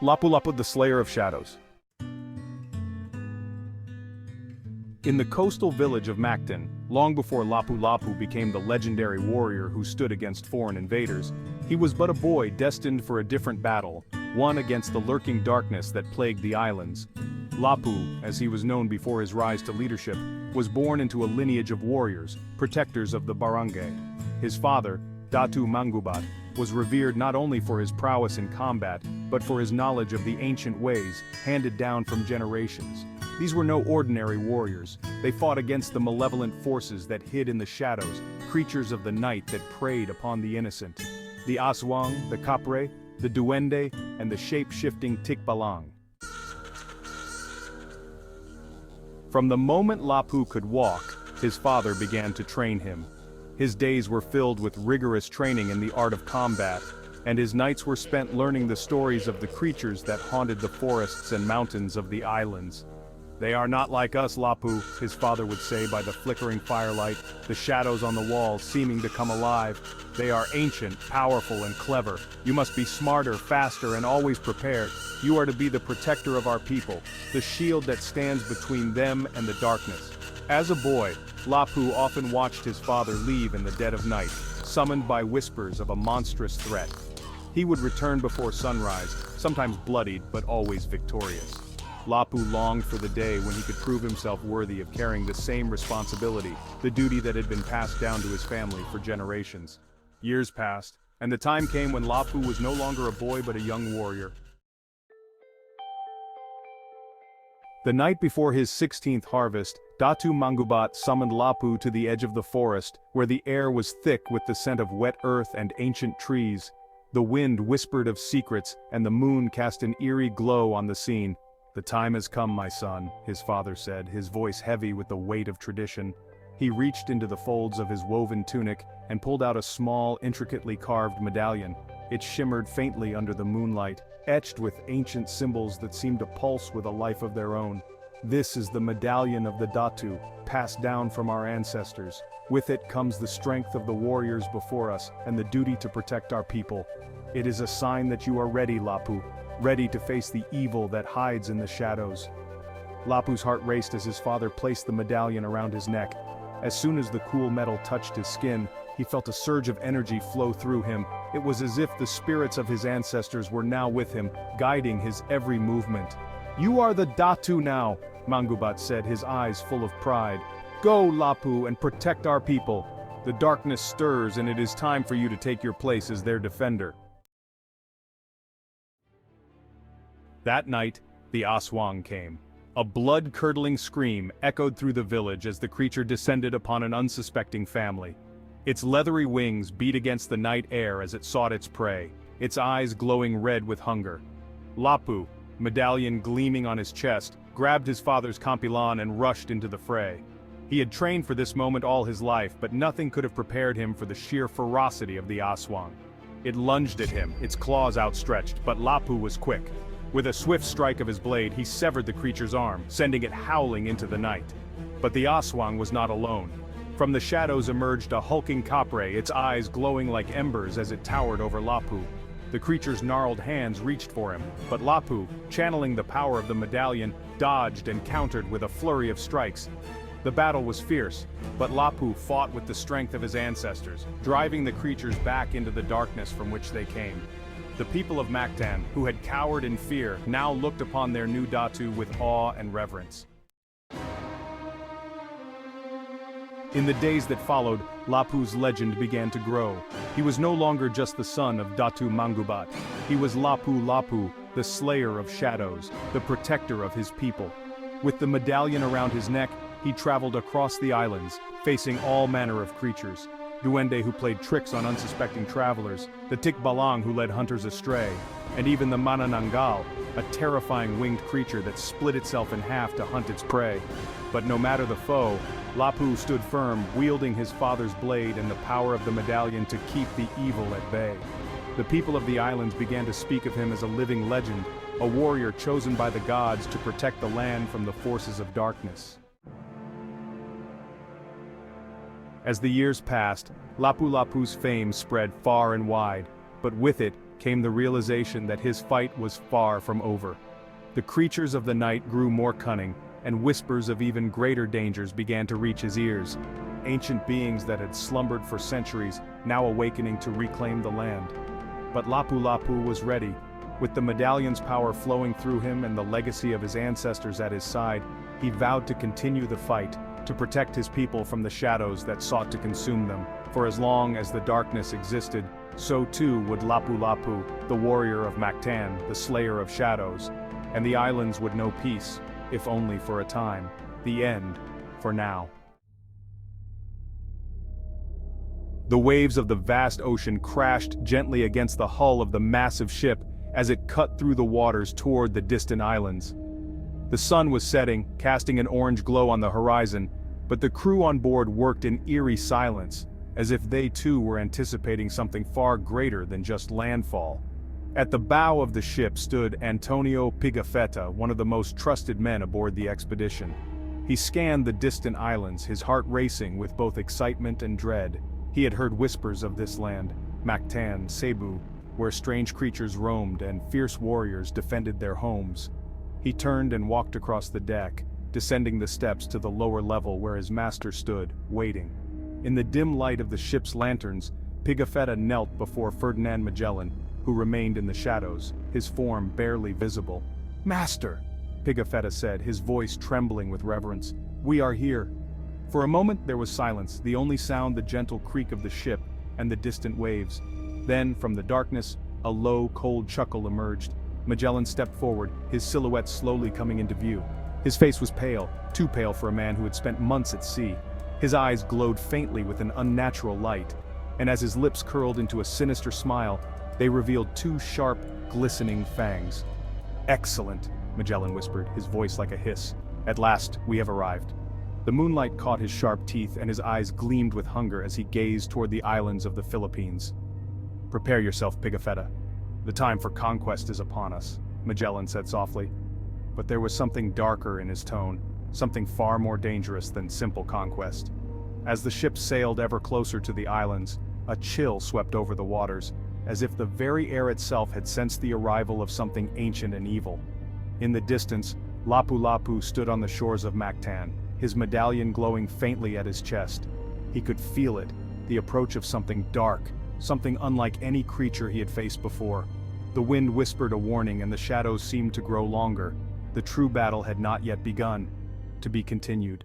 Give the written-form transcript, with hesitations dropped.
Lapu-Lapu, the Slayer of Shadows. In the coastal village of Mactan, long before Lapu-Lapu became the legendary warrior who stood against foreign invaders, he was but a boy destined for a different battle, one against the lurking darkness that plagued the islands. Lapu, as he was known before his rise to leadership, was born into a lineage of warriors, protectors of the baranggay. His father, Datu Manggubat, was revered not only for his prowess in combat, but for his knowledge of the ancient ways, handed down from generations. These were no ordinary warriors. They fought against the malevolent forces that hid in the shadows, creatures of the night that preyed upon the innocent. The Aswang, the Kapre, the Duwende, and the shape-shifting Tikbalang. From the moment Lapu could walk, his father began to train him. His days were filled with rigorous training in the art of combat, and his nights were spent learning the stories of the creatures that haunted the forests and mountains of the islands. "They are not like us, Lapu," his father would say by the flickering firelight, the shadows on the walls seeming to come alive. "They are ancient, powerful, and clever. You must be smarter, faster, and always prepared. You are to be the protector of our people, the shield that stands between them and the darkness." As a boy, Lapu often watched his father leave in the dead of night, summoned by whispers of a monstrous threat. He would return before sunrise, sometimes bloodied but always victorious. Lapu longed for the day when he could prove himself worthy of carrying the same responsibility, the duty that had been passed down to his family for generations. Years passed, and the time came when Lapu was no longer a boy but a young warrior. The night before his 16th harvest, Datu Manggubat summoned Lapu to the edge of the forest, where the air was thick with the scent of wet earth and ancient trees. The wind whispered of secrets, and the moon cast an eerie glow on the scene. "The time has come, my son," his father said, his voice heavy with the weight of tradition. He reached into the folds of his woven tunic and pulled out a small, intricately carved medallion. It shimmered faintly under the moonlight, etched with ancient symbols that seemed to pulse with a life of their own. "This is the medallion of the Datu, passed down from our ancestors. With it comes the strength of the warriors before us and the duty to protect our people. It is a sign that you are ready, Lapu, ready to face the evil that hides in the shadows." Lapu's heart raced as his father placed the medallion around his neck. As soon as the cool metal touched his skin, he felt a surge of energy flow through him. It was as if the spirits of his ancestors were now with him, guiding his every movement. "You are the Datu now," Manggubat said, his eyes full of pride. "Go, Lapu, and protect our people. The darkness stirs, and it is time for you to take your place as their defender." That night, the Aswang came. A blood-curdling scream echoed through the village as the creature descended upon an unsuspecting family. Its leathery wings beat against the night air as it sought its prey, its eyes glowing red with hunger. Lapu, medallion gleaming on his chest, grabbed his father's kampilan and rushed into the fray. He had trained for this moment all his life, but nothing could have prepared him for the sheer ferocity of the Aswang. It lunged at him, its claws outstretched, but Lapu was quick. With a swift strike of his blade, he severed the creature's arm, sending it howling into the night. But the Aswang was not alone. From the shadows emerged a hulking Kapre, its eyes glowing like embers as it towered over Lapu. The creature's gnarled hands reached for him, but Lapu, channeling the power of the medallion, dodged and countered with a flurry of strikes. The battle was fierce, but Lapu fought with the strength of his ancestors, driving the creatures back into the darkness from which they came. The people of Mactan, who had cowered in fear, now looked upon their new Datu with awe and reverence. In the days that followed, Lapu's legend began to grow. He was no longer just the son of Datu Manggubat. He was Lapu-Lapu, the slayer of shadows, the protector of his people. With the medallion around his neck, he traveled across the islands, facing all manner of creatures. Duwende who played tricks on unsuspecting travelers, the Tikbalang who led hunters astray, and even the Manananggal, a terrifying winged creature that split itself in half to hunt its prey. But no matter the foe, Lapu stood firm, wielding his father's blade and the power of the medallion to keep the evil at bay. The people of the islands began to speak of him as a living legend, a warrior chosen by the gods to protect the land from the forces of darkness. As the years passed, Lapu-Lapu's fame spread far and wide, but with it came the realization that his fight was far from over. The creatures of the night grew more cunning, and whispers of even greater dangers began to reach his ears. Ancient beings that had slumbered for centuries, now awakening to reclaim the land. But Lapu-Lapu was ready. With the medallion's power flowing through him and the legacy of his ancestors at his side, he vowed to continue the fight, to protect his people from the shadows that sought to consume them. For as long as the darkness existed, so too would Lapu-Lapu, the warrior of Mactan, the slayer of shadows. And the islands would know peace, if only for a time. The end, for now. The waves of the vast ocean crashed gently against the hull of the massive ship as it cut through the waters toward the distant islands. The sun was setting, casting an orange glow on the horizon, but the crew on board worked in eerie silence, as if they too were anticipating something far greater than just landfall. At the bow of the ship stood Antonio Pigafetta, one of the most trusted men aboard the expedition. He scanned the distant islands, his heart racing with both excitement and dread. He had heard whispers of this land, Mactan, Cebu, where strange creatures roamed and fierce warriors defended their homes. He turned and walked across the deck, descending the steps to the lower level where his master stood, waiting. In the dim light of the ship's lanterns, Pigafetta knelt before Ferdinand Magellan, who remained in the shadows, his form barely visible. "Master," Pigafetta said, his voice trembling with reverence, "we are here." For a moment there was silence, the only sound the gentle creak of the ship and the distant waves. Then, from the darkness, a low, cold chuckle emerged. Magellan stepped forward, his silhouette slowly coming into view. His face was pale, too pale for a man who had spent months at sea. His eyes glowed faintly with an unnatural light, and as his lips curled into a sinister smile, they revealed two sharp, glistening fangs. "Excellent," Magellan whispered, his voice like a hiss. "At last, we have arrived." The moonlight caught his sharp teeth and his eyes gleamed with hunger as he gazed toward the islands of the Philippines. "Prepare yourself, Pigafetta. The time for conquest is upon us," Magellan said softly. But there was something darker in his tone, something far more dangerous than simple conquest. As the ship sailed ever closer to the islands, a chill swept over the waters, as if the very air itself had sensed the arrival of something ancient and evil. In the distance, Lapu-Lapu stood on the shores of Mactan, his medallion glowing faintly at his chest. He could feel it, the approach of something dark, something unlike any creature he had faced before. The wind whispered a warning and the shadows seemed to grow longer. The true battle had not yet begun. To be continued.